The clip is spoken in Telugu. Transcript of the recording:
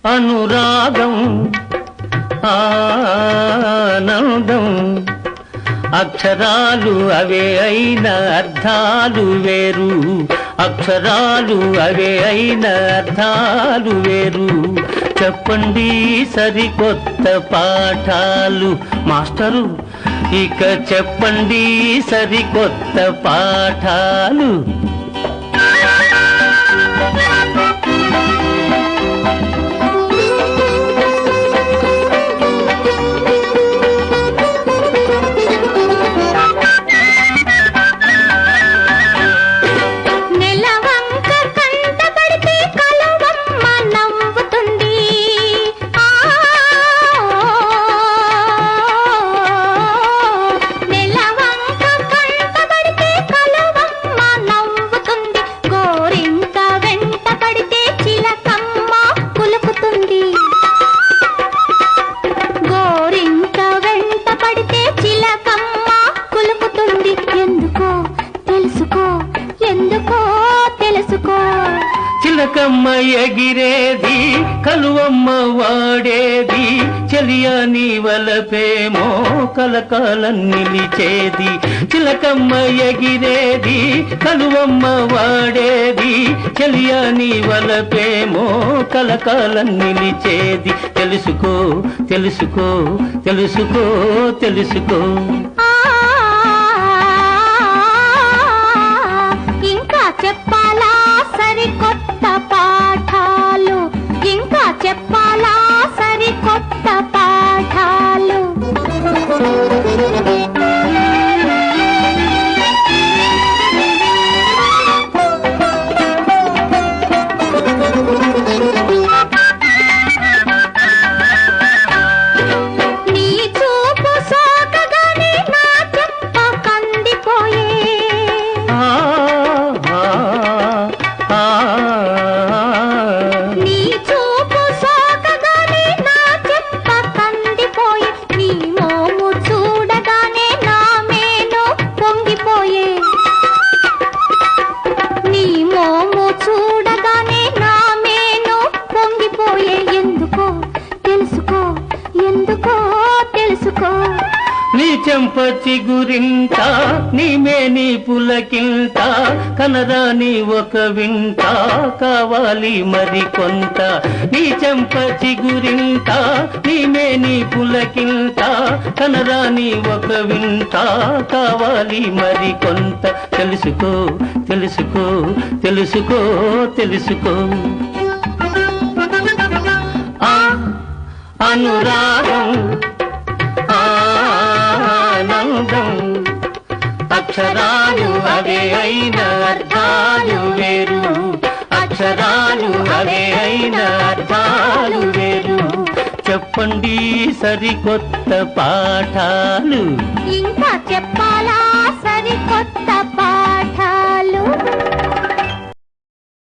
అనురాగం ఆనందం అక్షరాలు అవే అయిన అర్థాలు వేరు అక్షరాలు అవే అయిన అర్థాలు వేరు చెప్పండి సరికొత్త పాఠాలు మాస్టరు ఇక చెప్పండి సరికొత్త పాఠాలు చిలకమ్మ ఎగిరేది కలువమ్మ వాడేది చెలియని వలపేమో కలకాలం నిలిచేది చిలకమ్మ ఎగిరేది కలువమ్మ వాడేది చెలియని వలపేమో కలకాలం నిలిచేది తెలుసుకో తెలుసుకో తెలుసుకో తెలుసుకో ఇంకా చెప్పాలా సరికొత్త పాఠాలు ఇంకా చెప్పాలా సరికొత్త పాఠాలు నీ చూపు సోకగానే నా చెంప కందిపోయే నీ చూపు సోకగానే నా చెంప కందిపోయే నీ మోము చూడగానే నా మేను పొంగిపోయే నీ మోము చూడగానే నా మేను పొంగిపోయే ఎందుకో తెలుసుకో ఎందుకో తెలుసుకో నీ చెంప చిగురింత నీ మేని పులకింత కనరాని ఒక వింత కావాలి మరి కొంత నీ చెంప చిగురింత నీ మేని పులకింత కనరాని ఒక వింత కావాలి మరి కొంత తెలుసుకో తెలుసుకో తెలుసుకో తెలుసుకో అనురాగం ఆనందం అక్షరాలు అవే అయిన అర్థాలు వేరు అక్షరాలు అవే అయిన అర్థాలు వేరు చెప్పండి సరికొత్త పాఠాలు ఇంకా చెప్పాలా సరికొత్త పాఠాలు